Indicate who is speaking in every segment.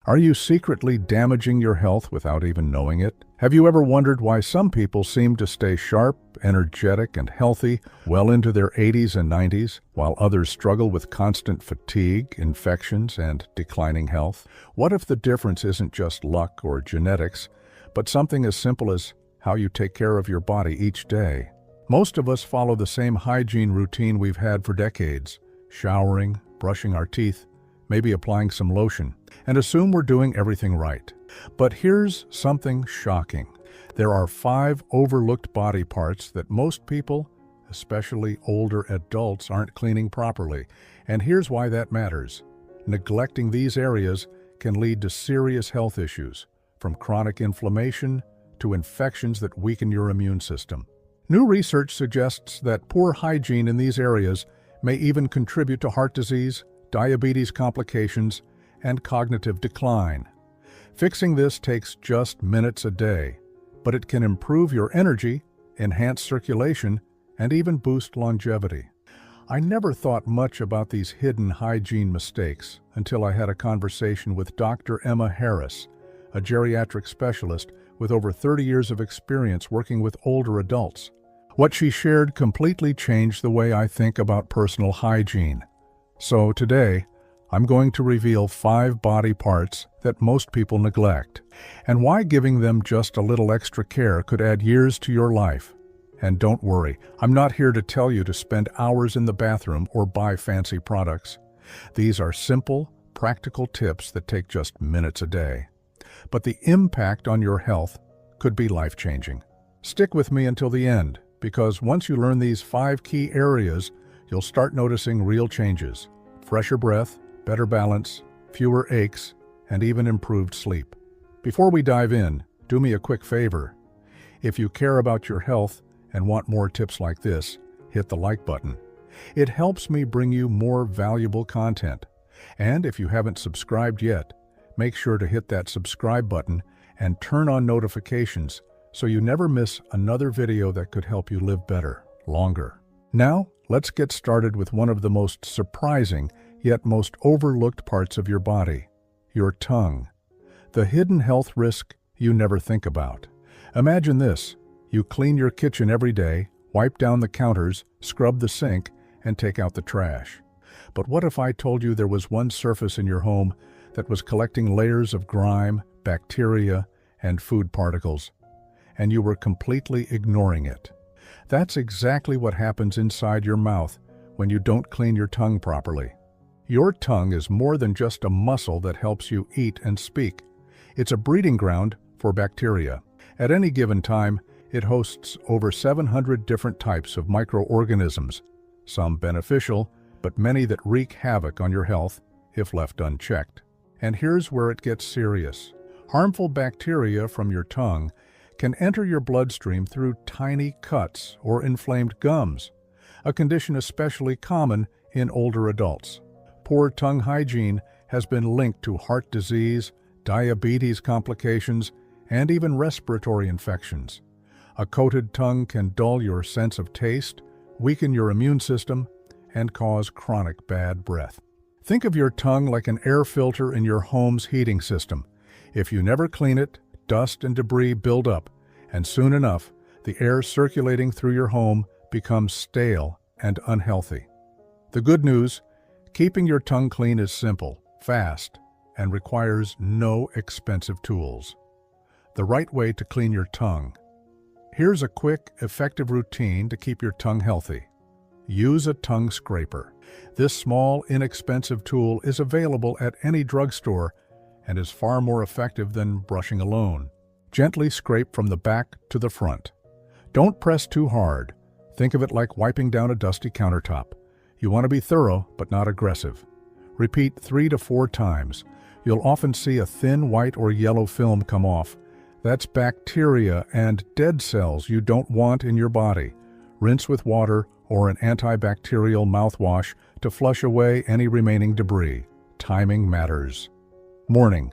Speaker 1: Are you secretly damaging your health without even knowing it? Have you ever wondered why some people seem to stay sharp, energetic, and healthy well into their 80s and 90s, while others struggle with constant fatigue, infections, and declining health? What if the difference isn't just luck or genetics, but something as simple as how you take care of your body each day? Most of us follow the same hygiene routine we've had for decades: showering, brushing our teeth, maybe applying some lotion, and assume we're doing everything right. But here's something shocking. There are 5 overlooked body parts that most people, especially older adults, aren't cleaning properly. And here's why that matters. Neglecting these areas can lead to serious health issues, from chronic inflammation to infections that weaken your immune system. New research suggests that poor hygiene in these areas may even contribute to heart disease, diabetes complications, and cognitive decline. Fixing this takes just minutes a day, but it can improve your energy, enhance circulation, and even boost longevity. I never thought much about these hidden hygiene mistakes until I had a conversation with Dr. Emma Harris, a geriatric specialist with over 30 years of experience working with older adults. What she shared completely changed the way I think about personal hygiene. So today, I'm going to reveal 5 body parts that most people neglect, and why giving them just a little extra care could add years to your life. And don't worry, I'm not here to tell you to spend hours in the bathroom or buy fancy products. These are simple, practical tips that take just minutes a day. But the impact on your health could be life-changing. Stick with me until the end, because once you learn these 5 key areas, you'll start noticing real changes: fresher breath, better balance, fewer aches, and even improved sleep. Before we dive in, do me a quick favor. If you care about your health and want more tips like this, hit the like button. It helps me bring you more valuable content. And if you haven't subscribed yet, make sure to hit that subscribe button and turn on notifications so you never miss another video that could help you live better, longer. Now, let's get started with one of the most surprising yet most overlooked parts of your body: your tongue. The hidden health risk you never think about. Imagine this: you clean your kitchen every day, wipe down the counters, scrub the sink, and take out the trash. But what if I told you there was one surface in your home that was collecting layers of grime, bacteria, and food particles, and you were completely ignoring it? That's exactly what happens inside your mouth when you don't clean your tongue properly. Your tongue is more than just a muscle that helps you eat and speak. It's a breeding ground for bacteria. At any given time, it hosts over 700 different types of microorganisms, some beneficial, but many that wreak havoc on your health if left unchecked. And here's where it gets serious. Harmful bacteria from your tongue can enter your bloodstream through tiny cuts or inflamed gums, a condition especially common in older adults. Poor tongue hygiene has been linked to heart disease, diabetes complications, and even respiratory infections. A coated tongue can dull your sense of taste, weaken your immune system, and cause chronic bad breath. Think of your tongue like an air filter in your home's heating system. If you never clean it, dust and debris build up, and soon enough, the air circulating through your home becomes stale and unhealthy. The good news: keeping your tongue clean is simple, fast, and requires no expensive tools. The right way to clean your tongue. Here's a quick, effective routine to keep your tongue healthy. Use a tongue scraper. This small, inexpensive tool is available at any drugstore and is far more effective than brushing alone. Gently scrape from the back to the front. Don't press too hard. Think of it like wiping down a dusty countertop. You want to be thorough, but not aggressive. Repeat 3 to 4 times. You'll often see a thin white or yellow film come off. That's bacteria and dead cells you don't want in your body. Rinse with water or an antibacterial mouthwash to flush away any remaining debris. Timing matters. Morning.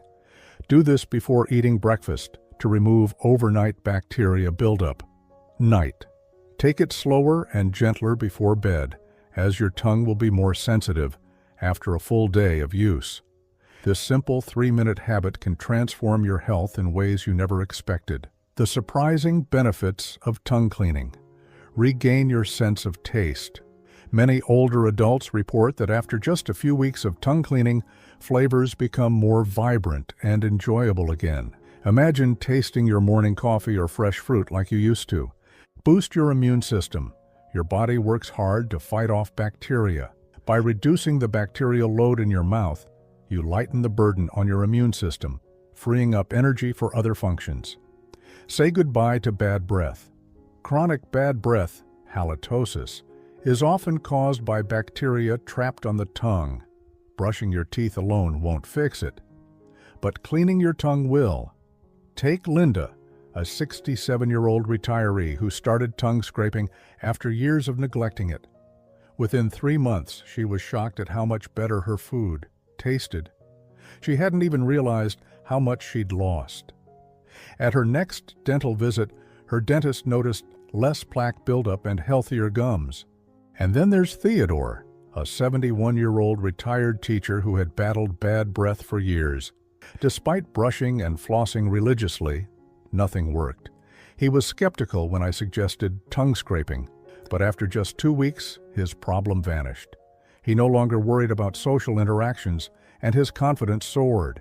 Speaker 1: Do this before eating breakfast to remove overnight bacteria buildup. Night. Take it slower and gentler before bed, as your tongue will be more sensitive after a full day of use. This simple 3-minute habit can transform your health in ways you never expected. The surprising benefits of tongue cleaning. Regain your sense of taste. Many older adults report that after just a few weeks of tongue cleaning, flavors become more vibrant and enjoyable again. Imagine tasting your morning coffee or fresh fruit like you used to. Boost your immune system. Your body works hard to fight off bacteria. By reducing the bacterial load in your mouth, you lighten the burden on your immune system, freeing up energy for other functions. Say goodbye to bad breath. Chronic bad breath, halitosis, is often caused by bacteria trapped on the tongue. Brushing your teeth alone won't fix it, but cleaning your tongue will. Take Linda, a 67-year-old retiree who started tongue scraping after years of neglecting it. Within 3 months, she was shocked at how much better her food tasted. She hadn't even realized how much she'd lost. At her next dental visit, her dentist noticed less plaque buildup and healthier gums. And then there's Theodore, a 71-year-old retired teacher who had battled bad breath for years. Despite brushing and flossing religiously, nothing worked. He was skeptical when I suggested tongue scraping, but after just 2 weeks, his problem vanished. He no longer worried about social interactions, and his confidence soared.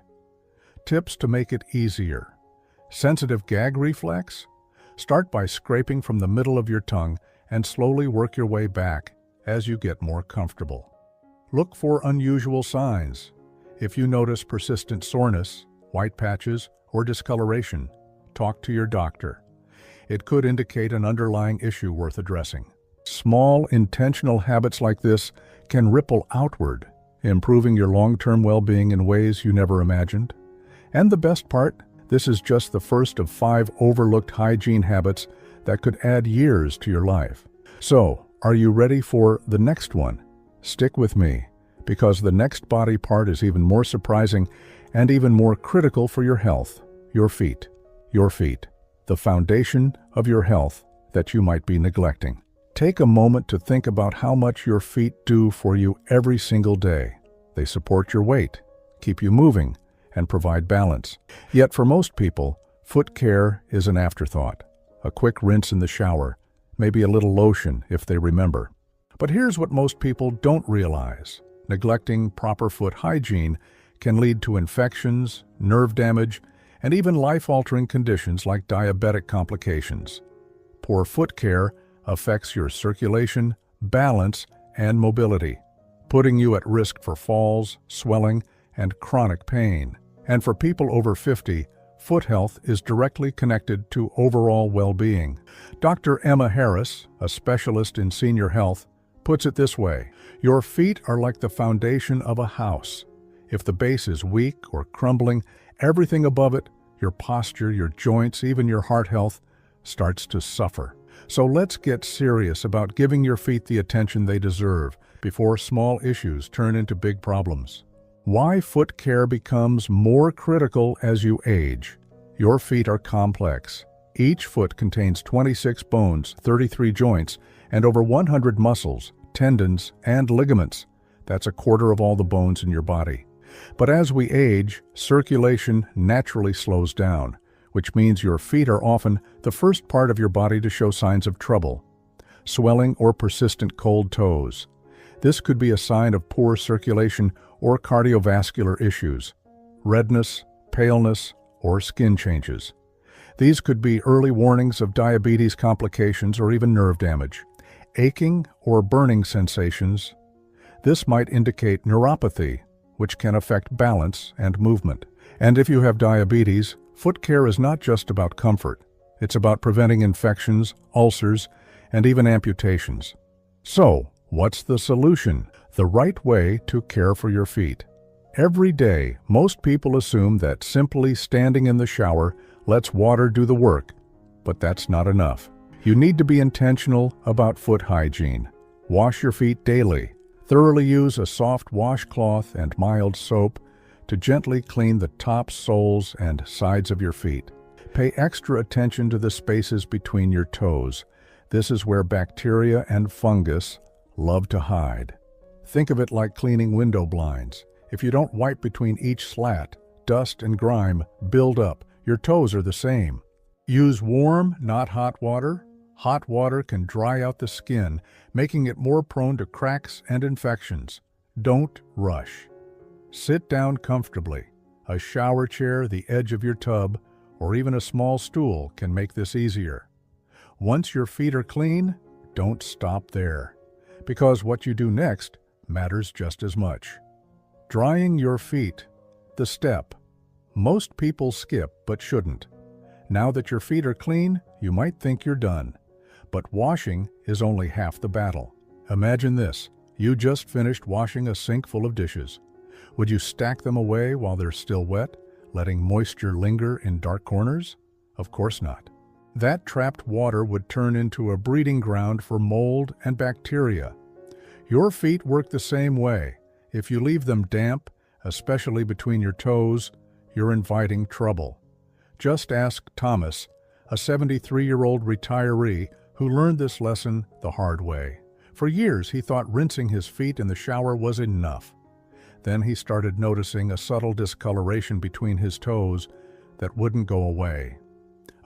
Speaker 1: Tips to make it easier. Sensitive gag reflex? Start by scraping from the middle of your tongue and slowly work your way back as you get more comfortable. Look for unusual signs. If you notice persistent soreness, white patches, or discoloration, talk to your doctor. It could indicate an underlying issue worth addressing. Small, intentional habits like this can ripple outward, improving your long-term well-being in ways you never imagined. And the best part, this is just the first of 5 overlooked hygiene habits that could add years to your life. So, are you ready for the next one? Stick with me, because the next body part is even more surprising and even more critical for your health. Your feet. Your feet, the foundation of your health that you might be neglecting. Take a moment to think about how much your feet do for you every single day. They support your weight, keep you moving, and provide balance. Yet for most people, foot care is an afterthought. A quick rinse in the shower, maybe a little lotion if they remember. But here's what most people don't realize. Neglecting proper foot hygiene can lead to infections, nerve damage, and even life-altering conditions like diabetic complications. Poor foot care affects your circulation, balance, and mobility, putting you at risk for falls, swelling, and chronic pain. And for people over 50, foot health is directly connected to overall well-being. Dr. Emma Harris, a specialist in senior health, puts it this way: your feet are like the foundation of a house. If the base is weak or crumbling, everything above it, your posture, your joints, even your heart health, starts to suffer. So let's get serious about giving your feet the attention they deserve before small issues turn into big problems. Why foot care becomes more critical as you age. Your feet are complex. Each foot contains 26 bones, 33 joints, and over 100 muscles, tendons, and ligaments. That's a quarter of all the bones in your body. But as we age, circulation naturally slows down, which means your feet are often the first part of your body to show signs of trouble. Swelling or persistent cold toes. This could be a sign of poor circulation or cardiovascular issues. Redness, paleness, or skin changes. These could be early warnings of diabetes complications or even nerve damage. Aching or burning sensations. This might indicate neuropathy, which can affect balance and movement. And if you have diabetes, foot care is not just about comfort. It's about preventing infections, ulcers, and even amputations. So, what's the solution? The right way to care for your feet. Every day, most people assume that simply standing in the shower lets water do the work, but that's not enough. You need to be intentional about foot hygiene. Wash your feet daily. Thoroughly use a soft washcloth and mild soap to gently clean the top soles and sides of your feet. Pay extra attention to the spaces between your toes. This is where bacteria and fungus love to hide. Think of it like cleaning window blinds. If you don't wipe between each slat, dust and grime build up. Your toes are the same. Use warm, not hot water. Hot water can dry out the skin, making it more prone to cracks and infections. Don't rush. Sit down comfortably. A shower chair, the edge of your tub, or even a small stool can make this easier. Once your feet are clean, don't stop there, because what you do next matters just as much. Drying your feet, the step. Most people skip but shouldn't. Now that your feet are clean, you might think you're done. But washing is only half the battle. Imagine this. You just finished washing a sink full of dishes. Would you stack them away while they're still wet, letting moisture linger in dark corners? Of course not. That trapped water would turn into a breeding ground for mold and bacteria. Your feet work the same way. If you leave them damp, especially between your toes, you're inviting trouble. Just ask Thomas, a 73-year-old retiree who learned this lesson the hard way. For years, he thought rinsing his feet in the shower was enough. Then he started noticing a subtle discoloration between his toes that wouldn't go away.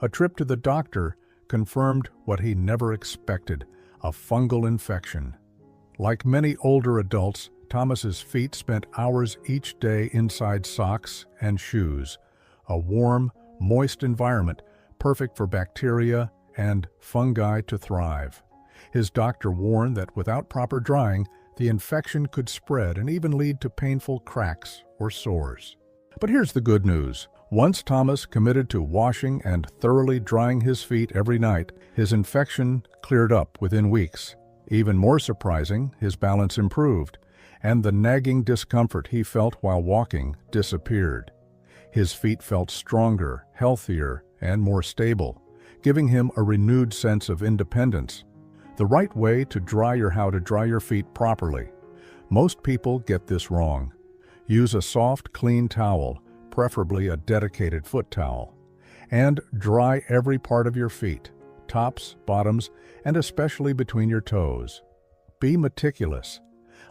Speaker 1: A trip to the doctor confirmed what he never expected, a fungal infection. Like many older adults, Thomas's feet spent hours each day inside socks and shoes, a warm, moist environment perfect for bacteria and fungi to thrive. His doctor warned that without proper drying, the infection could spread and even lead to painful cracks or sores. But here's the good news. Once Thomas committed to washing and thoroughly drying his feet every night, his infection cleared up within weeks. Even more surprising, his balance improved, and the nagging discomfort he felt while walking disappeared. His feet felt stronger, healthier, and more stable, giving him a renewed sense of independence. The right way to how to dry your feet properly. Most people get this wrong. Use a soft, clean towel, preferably a dedicated foot towel, and dry every part of your feet, tops, bottoms, and especially between your toes. Be meticulous.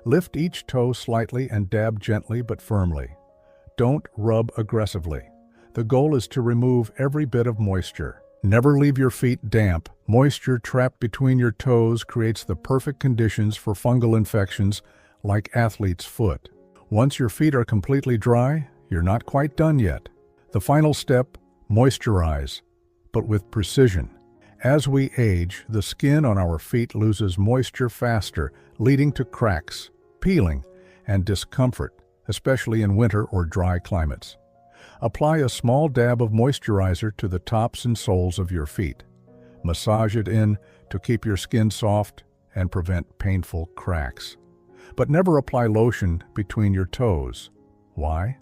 Speaker 1: Lift each toe slightly and dab gently but firmly. Don't rub aggressively. The goal is to remove every bit of moisture. Never leave your feet damp. Moisture trapped between your toes creates the perfect conditions for fungal infections like athlete's foot. Once your feet are completely dry, you're not quite done yet. The final step, moisturize, but with precision. As we age, the skin on our feet loses moisture faster, leading to cracks, peeling, and discomfort, especially in winter or dry climates. Apply a small dab of moisturizer to the tops and soles of your feet. Massage it in to keep your skin soft and prevent painful cracks. But never apply lotion between your toes. Why?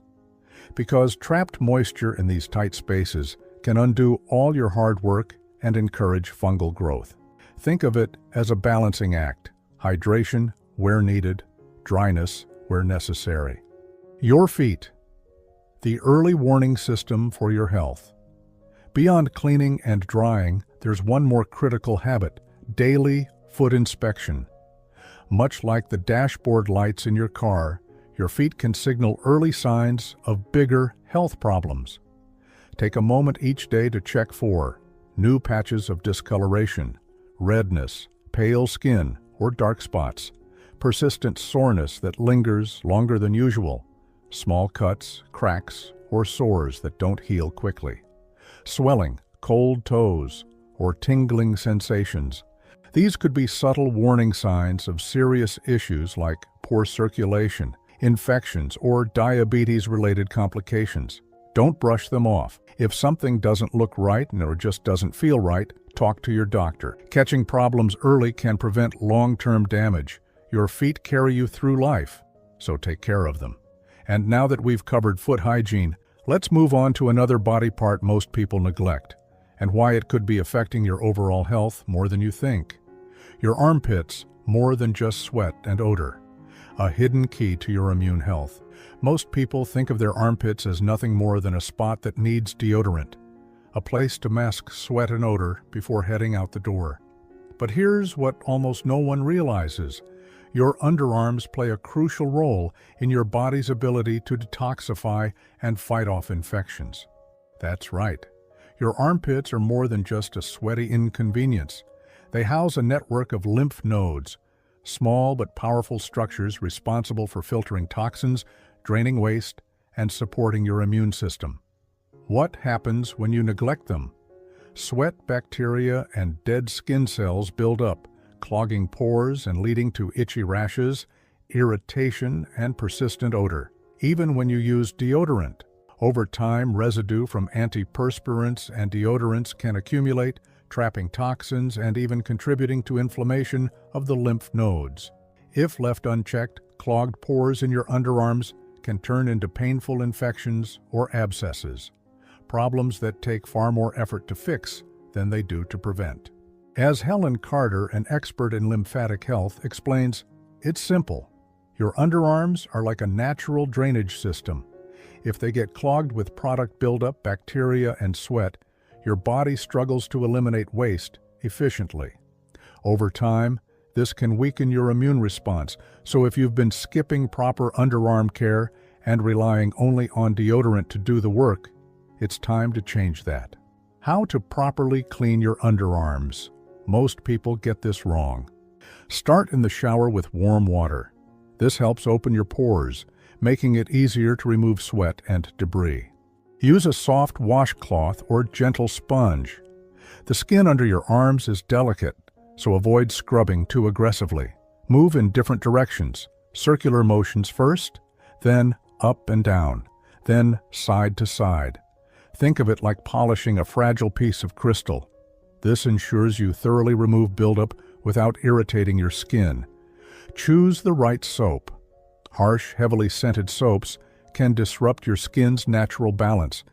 Speaker 1: Because trapped moisture in these tight spaces can undo all your hard work and encourage fungal growth. Think of it as a balancing act: hydration where needed, dryness where necessary. Your feet, the early warning system for your health. Beyond cleaning and drying, there's one more critical habit: daily foot inspection. Much like the dashboard lights in your car, your feet can signal early signs of bigger health problems. Take a moment each day to check for new patches of discoloration, redness, pale skin, or dark spots, persistent soreness that lingers longer than usual, small cuts, cracks, or sores that don't heal quickly, swelling, cold toes, or tingling sensations. These could be subtle warning signs of serious issues like poor circulation, infections, or diabetes-related complications. Don't brush them off. If something doesn't look right or just doesn't feel right, talk to your doctor. Catching problems early can prevent long-term damage. Your feet carry you through life, so take care of them. And now that we've covered foot hygiene, let's move on to another body part most people neglect, and why it could be affecting your overall health more than you think. Your armpits, more than just sweat and odor. A hidden key to your immune health. Most people think of their armpits as nothing more than a spot that needs deodorant, a place to mask sweat and odor before heading out the door. But here's what almost no one realizes. Your underarms play a crucial role in your body's ability to detoxify and fight off infections. That's right. Your armpits are more than just a sweaty inconvenience. They house a network of lymph nodes, small but powerful structures responsible for filtering toxins, draining waste, and supporting your immune system. What happens when you neglect them? Sweat, bacteria, and dead skin cells build up, clogging pores and leading to itchy rashes, irritation, and persistent odor. Even when you use deodorant, over time, residue from antiperspirants and deodorants can accumulate, trapping toxins and even contributing to inflammation of the lymph nodes. If left unchecked, clogged pores in your underarms can turn into painful infections or abscesses, problems that take far more effort to fix than they do to prevent. As Helen Carter, an expert in lymphatic health, explains, it's simple. Your underarms are like a natural drainage system. If they get clogged with product buildup, bacteria, and sweat, your body struggles to eliminate waste efficiently. Over time, this can weaken your immune response, so if you've been skipping proper underarm care and relying only on deodorant to do the work, it's time to change that. How to properly clean your underarms. Most people get this wrong. Start in the shower with warm water. This helps open your pores, making it easier to remove sweat and debris. Use a soft washcloth or gentle sponge. The skin under your arms is delicate, so avoid scrubbing too aggressively. Move in different directions, circular motions first, then up and down, then side to side. Think of it like polishing a fragile piece of crystal. This ensures you thoroughly remove buildup without irritating your skin. Choose the right soap. Harsh, heavily scented soaps can disrupt your skin's natural balance.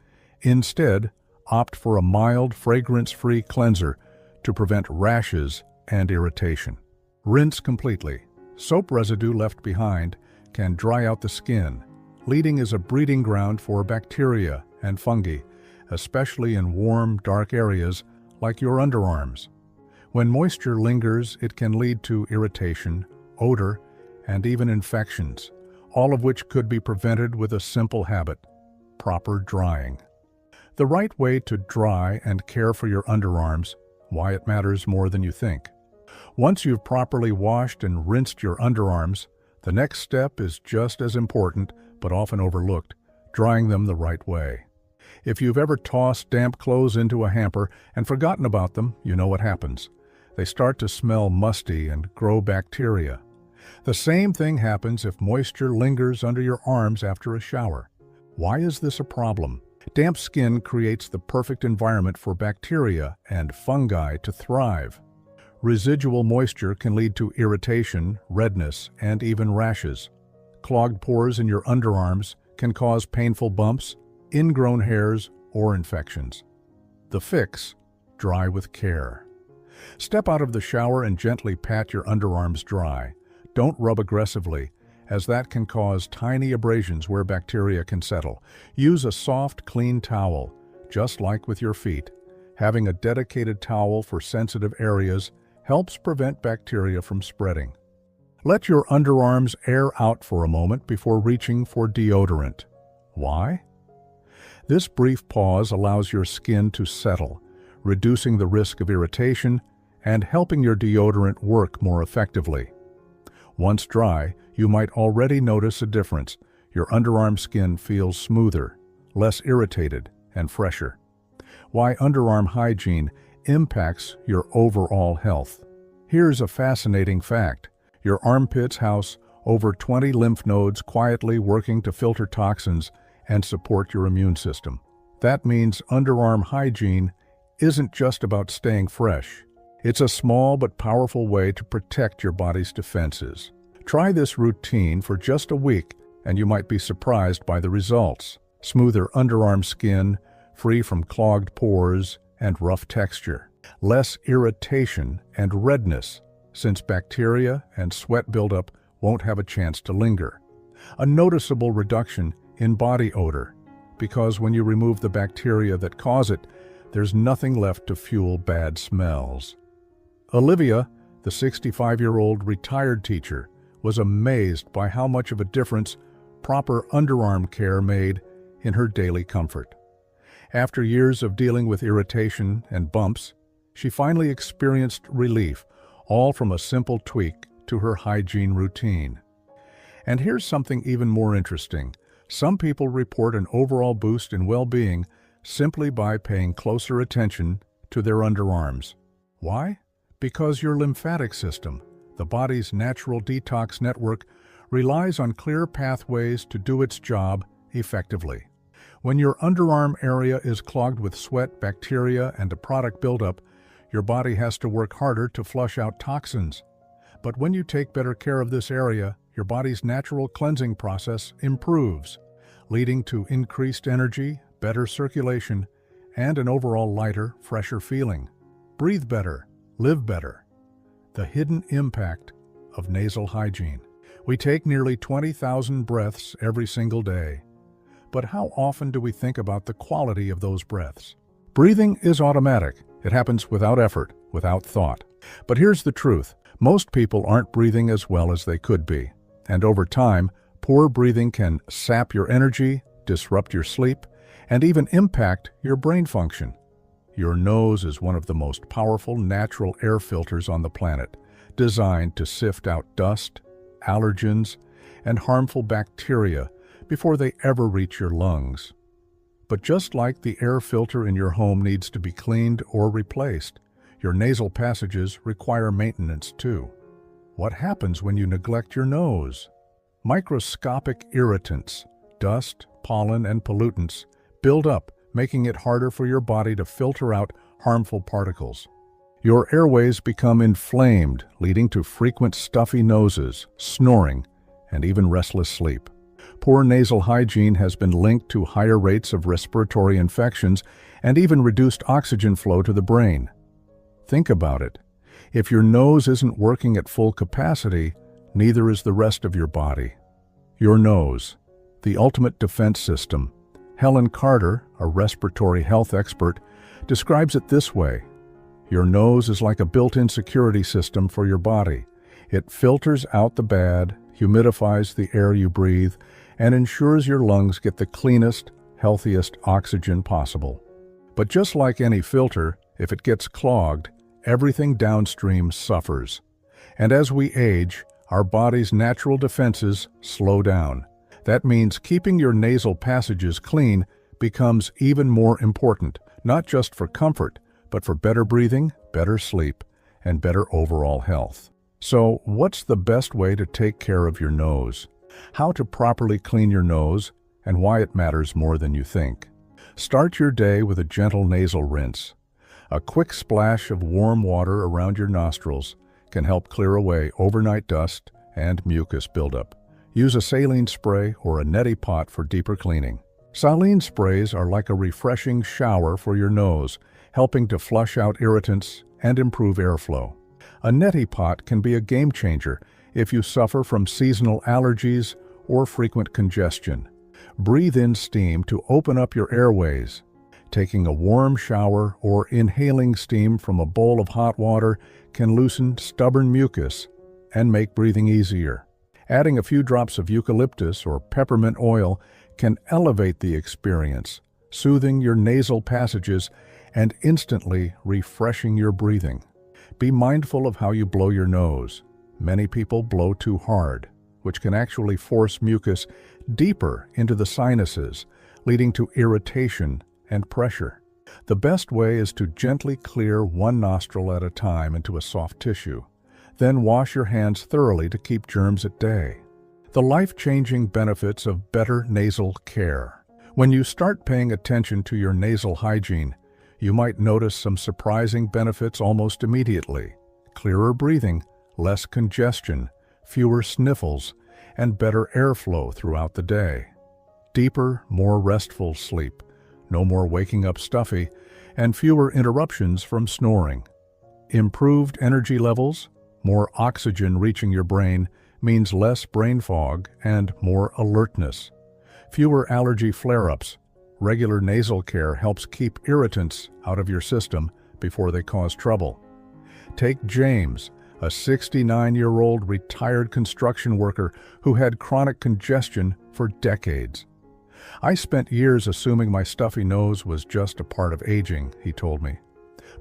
Speaker 1: Instead, opt for a mild, fragrance-free cleanser to prevent rashes and irritation. Rinse completely. Soap residue left behind can dry out the skin. Leading is a breeding ground for bacteria and fungi, especially in warm, dark areas like your underarms. When moisture lingers, it can lead to irritation, odor, and even infections, all of which could be prevented with a simple habit: proper drying. The right way to dry and care for your underarms, why it matters more than you think. Once you've properly washed and rinsed your underarms, the next step is just as important, but often overlooked: drying them the right way. If you've ever tossed damp clothes into a hamper and forgotten about them, you know what happens. They start to smell musty and grow bacteria. The same thing happens if moisture lingers under your arms after a shower. Why is this a problem? Damp skin creates the perfect environment for bacteria and fungi to thrive. Residual moisture can lead to irritation, redness, and even rashes. Clogged pores in your underarms can cause painful bumps, ingrown hairs, or infections. The fix: dry with care. Step out of the shower and gently pat your underarms dry. Don't rub aggressively, as that can cause tiny abrasions where bacteria can settle. Use a soft, clean towel, just like with your feet. Having a dedicated towel for sensitive areas helps prevent bacteria from spreading. Let your underarms air out for a moment before reaching for deodorant. Why? This brief pause allows your skin to settle, reducing the risk of irritation and helping your deodorant work more effectively. Once dry, you might already notice a difference. Your underarm skin feels smoother, less irritated, and fresher. Why underarm hygiene impacts your overall health. Here's a fascinating fact. Your armpits house over 20 lymph nodes quietly working to filter toxins and support your immune system. That means underarm hygiene isn't just about staying fresh. It's a small but powerful way to protect your body's defenses. Try this routine for just a week, and you might be surprised by the results. Smoother underarm skin, free from clogged pores and rough texture. Less irritation and redness, since bacteria and sweat buildup won't have a chance to linger. A noticeable reduction in body odor, because when you remove the bacteria that cause it, there's nothing left to fuel bad smells. Olivia, the 65-year-old retired teacher, was amazed by how much of a difference proper underarm care made in her daily comfort. After years of dealing with irritation and bumps, she finally experienced relief, all from a simple tweak to her hygiene routine. And here's something even more interesting. Some people report an overall boost in well-being simply by paying closer attention to their underarms. Why? Because your lymphatic system, the body's natural detox network, relies on clear pathways to do its job effectively. When your underarm area is clogged with sweat, bacteria, and a product buildup, your body has to work harder to flush out toxins. But when you take better care of this area, your body's natural cleansing process improves, leading to increased energy, better circulation, and an overall lighter, fresher feeling. Breathe better, live better. The hidden impact of nasal hygiene. We take nearly 20,000 breaths every single day. But how often do we think about the quality of those breaths? Breathing is automatic. It happens without effort, without thought. But here's the truth. Most people aren't breathing as well as they could be. And over time, poor breathing can sap your energy, disrupt your sleep, and even impact your brain function. Your nose is one of the most powerful natural air filters on the planet, designed to sift out dust, allergens, and harmful bacteria before they ever reach your lungs. But just like the air filter in your home needs to be cleaned or replaced, your nasal passages require maintenance too. What happens when you neglect your nose? Microscopic irritants, dust, pollen, and pollutants build up, making it harder for your body to filter out harmful particles. Your airways become inflamed, leading to frequent stuffy noses, snoring, and even restless sleep. Poor nasal hygiene has been linked to higher rates of respiratory infections and even reduced oxygen flow to the brain. Think about it. If your nose isn't working at full capacity, neither is the rest of your body. Your nose, the ultimate defense system. Helen Carter, a respiratory health expert, describes it this way. Your nose is like a built-in security system for your body. It filters out the bad, humidifies the air you breathe, and ensures your lungs get the cleanest, healthiest oxygen possible. But just like any filter, if it gets clogged, everything downstream suffers. And as we age, our body's natural defenses slow down. That means keeping your nasal passages clean becomes even more important, not just for comfort, but for better breathing, better sleep, and better overall health. So, what's the best way to take care of your nose? How to properly clean your nose, and why it matters more than you think. Start your day with a gentle nasal rinse. A quick splash of warm water around your nostrils can help clear away overnight dust and mucus buildup. Use a saline spray or a neti pot for deeper cleaning. Saline sprays are like a refreshing shower for your nose, helping to flush out irritants and improve airflow. A neti pot can be a game changer if you suffer from seasonal allergies or frequent congestion. Breathe in steam to open up your airways. Taking a warm shower or inhaling steam from a bowl of hot water can loosen stubborn mucus and make breathing easier. Adding a few drops of eucalyptus or peppermint oil can elevate the experience, soothing your nasal passages and instantly refreshing your breathing. Be mindful of how you blow your nose. Many people blow too hard, which can actually force mucus deeper into the sinuses, leading to irritation and pressure. The best way is to gently clear one nostril at a time into a soft tissue. Then wash your hands thoroughly to keep germs at bay. The life-changing benefits of better nasal care. When you start paying attention to your nasal hygiene, you might notice some surprising benefits almost immediately. Clearer breathing, less congestion, fewer sniffles, and better airflow throughout the day. Deeper, more restful sleep, no more waking up stuffy, and fewer interruptions from snoring. Improved energy levels, more oxygen reaching your brain, means less brain fog and more alertness. Fewer allergy flare-ups. Regular nasal care helps keep irritants out of your system before they cause trouble. Take James, a 69-year-old retired construction worker who had chronic congestion for decades. "I spent years assuming my stuffy nose was just a part of aging," he told me.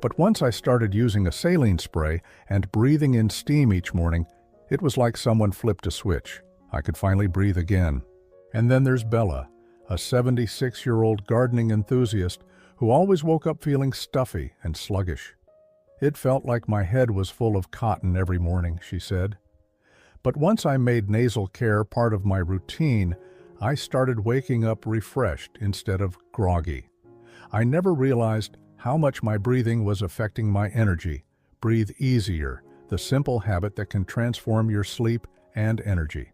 Speaker 1: "But once I started using a saline spray and breathing in steam each morning, it was like someone flipped a switch. I could finally breathe again." And then there's Bella, a 76-year-old gardening enthusiast who always woke up feeling stuffy and sluggish. "It felt like my head was full of cotton every morning," she said. "But once I made nasal care part of my routine, I started waking up refreshed instead of groggy. I never realized how much my breathing was affecting my energy." Breathe easier, the simple habit that can transform your sleep and energy.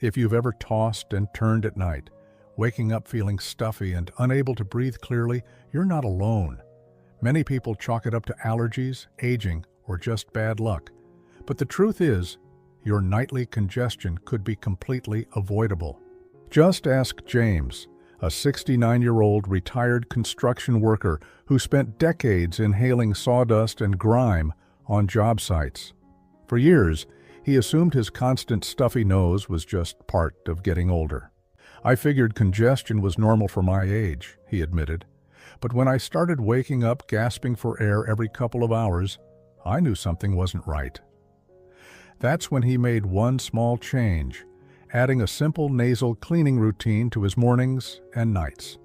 Speaker 1: If you've ever tossed and turned at night, waking up feeling stuffy and unable to breathe clearly, you're not alone. Many people chalk it up to allergies, aging, or just bad luck. But the truth is, your nightly congestion could be completely avoidable. Just ask James, a 69-year-old retired construction worker who spent decades inhaling sawdust and grime on job sites. For years, he assumed his constant stuffy nose was just part of getting older. "I figured congestion was normal for my age," he admitted. "But when I started waking up gasping for air every couple of hours, I knew something wasn't right." That's when he made one small change, adding a simple nasal cleaning routine to his mornings and nights.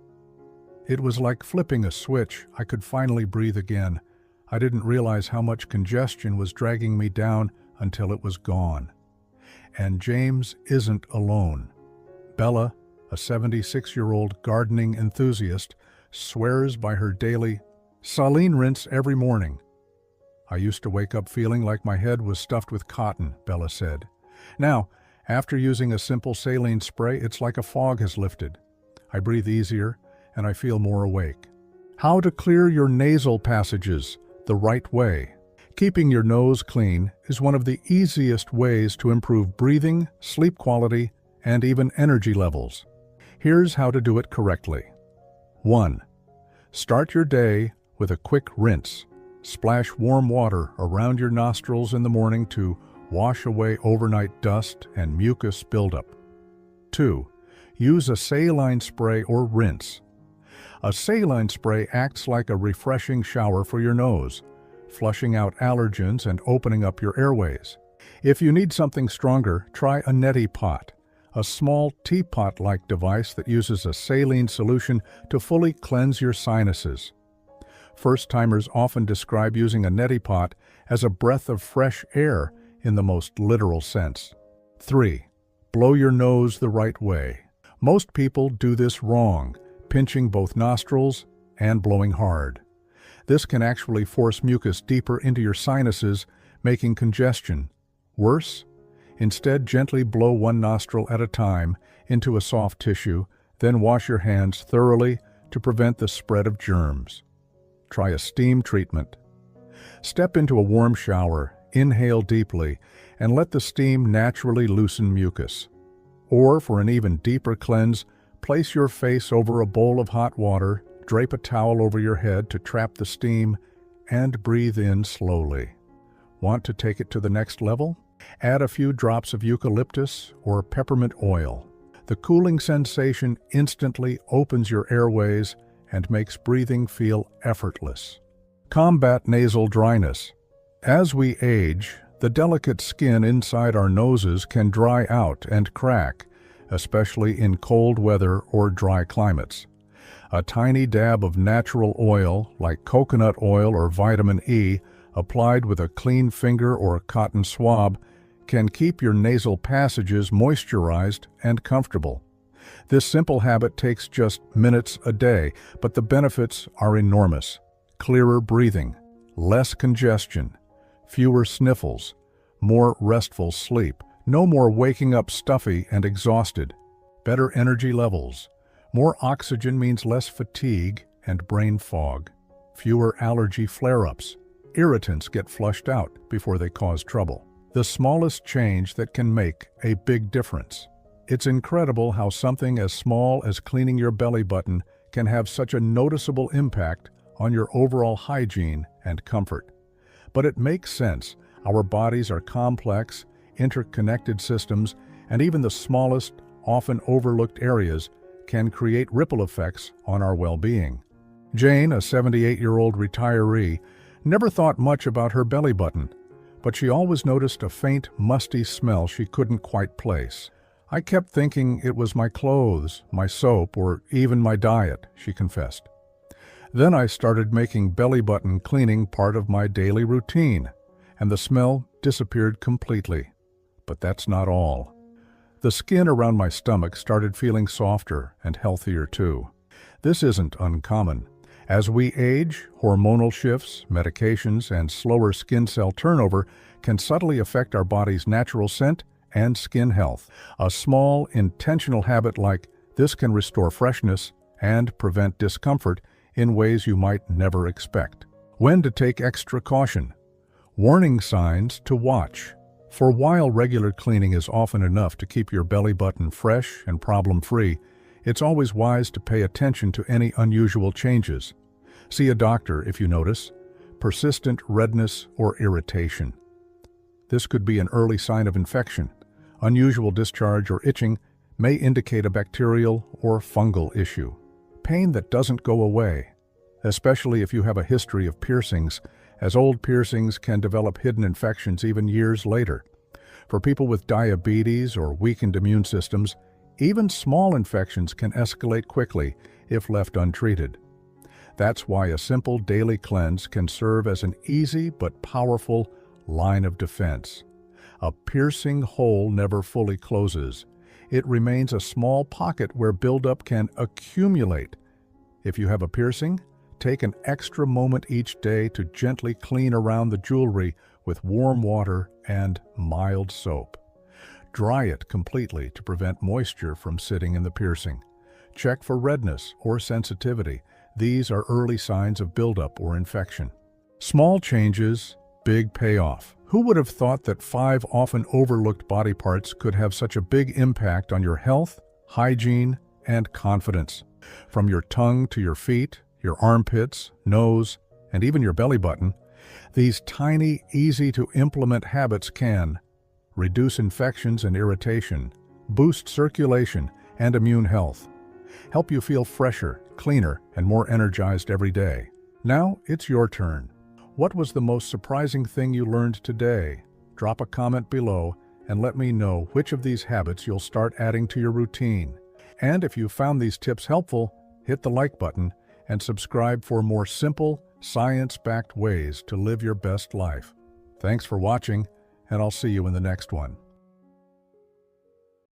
Speaker 1: "It was like flipping a switch. I could finally breathe again. I didn't realize how much congestion was dragging me down until it was gone." And James isn't alone. Bella, a 76-year-old gardening enthusiast, swears by her daily saline rinse every morning. "I used to wake up feeling like my head was stuffed with cotton," Bella said. "Now, after using a simple saline spray, it's like a fog has lifted. I breathe easier and I feel more awake." How to clear your nasal passages the right way. Keeping your nose clean is one of the easiest ways to improve breathing, sleep quality, and even energy levels. Here's how to do it correctly. 1. Start your day with a quick rinse. Splash warm water around your nostrils in the morning to wash away overnight dust and mucus buildup. 2. Use a saline spray or rinse. A saline spray acts like a refreshing shower for your nose, flushing out allergens and opening up your airways. If you need something stronger, try a neti pot, a small teapot-like device that uses a saline solution to fully cleanse your sinuses. First-timers often describe using a neti pot as a breath of fresh air in the most literal sense. 3. Blow your nose the right way. Most people do this wrong, pinching both nostrils and blowing hard. This can actually force mucus deeper into your sinuses, making congestion worse. Instead, gently blow one nostril at a time into a soft tissue, then wash your hands thoroughly to prevent the spread of germs. Try a steam treatment. Step into a warm shower, inhale deeply, and let the steam naturally loosen mucus. Or, for an even deeper cleanse, place your face over a bowl of hot water, drape a towel over your head to trap the steam, and breathe in slowly. Want to take it to the next level? Add a few drops of eucalyptus or peppermint oil. The cooling sensation instantly opens your airways and makes breathing feel effortless. Combat nasal dryness. As we age, the delicate skin inside our noses can dry out and crack, especially in cold weather or dry climates. A tiny dab of natural oil, like coconut oil or vitamin E, applied with a clean finger or cotton swab, can keep your nasal passages moisturized and comfortable. This simple habit takes just minutes a day, but the benefits are enormous. Clearer breathing, less congestion, fewer sniffles, more restful sleep, no more waking up stuffy and exhausted, better energy levels. More oxygen means less fatigue and brain fog, fewer allergy flare-ups. Irritants get flushed out before they cause trouble. The smallest change that can make a big difference. It's incredible how something as small as cleaning your belly button can have such a noticeable impact on your overall hygiene and comfort. But it makes sense. Our bodies are complex, interconnected systems, and even the smallest, often overlooked areas can create ripple effects on our well-being. Jane, a 78-year-old retiree, never thought much about her belly button, but she always noticed a faint, musty smell she couldn't quite place. "I kept thinking it was my clothes, my soap, or even my diet," she confessed. "Then I started making belly button cleaning part of my daily routine, and the smell disappeared completely. But that's not all. The skin around my stomach started feeling softer and healthier too. This isn't uncommon. As we age, hormonal shifts, medications, and slower skin cell turnover can subtly affect our body's natural scent and skin health. A small, intentional habit like this can restore freshness and prevent discomfort in ways you might never expect. When to take extra caution. Warning signs to watch. For while regular cleaning is often enough to keep your belly button fresh and problem-free, it's always wise to pay attention to any unusual changes. See a doctor if you notice persistent redness or irritation. This could be an early sign of infection. Unusual discharge or itching may indicate a bacterial or fungal issue. Pain that doesn't go away, especially if you have a history of piercings, as old piercings can develop hidden infections even years later. For people with diabetes or weakened immune systems, even small infections can escalate quickly if left untreated. That's why a simple daily cleanse can serve as an easy but powerful line of defense. A piercing hole never fully closes. It remains a small pocket where buildup can accumulate. If you have a piercing, take an extra moment each day to gently clean around the jewelry with warm water and mild soap. Dry it completely to prevent moisture from sitting in the piercing. Check for redness or sensitivity. These are early signs of buildup or infection. Small changes, big payoff. Who would have thought that 5 often overlooked body parts could have such a big impact on your health, hygiene, and confidence? From your tongue to your feet, your armpits, nose, and even your belly button, these tiny, easy-to-implement habits can reduce infections and irritation, boost circulation and immune health, help you feel fresher, cleaner, and more energized every day. Now it's your turn. What was the most surprising thing you learned today? Drop a comment below and let me know which of these habits you'll start adding to your routine. And if you found these tips helpful, hit the like button and subscribe for more simple, science-backed ways to live your best life. Thanks for watching, and I'll see you in the next one.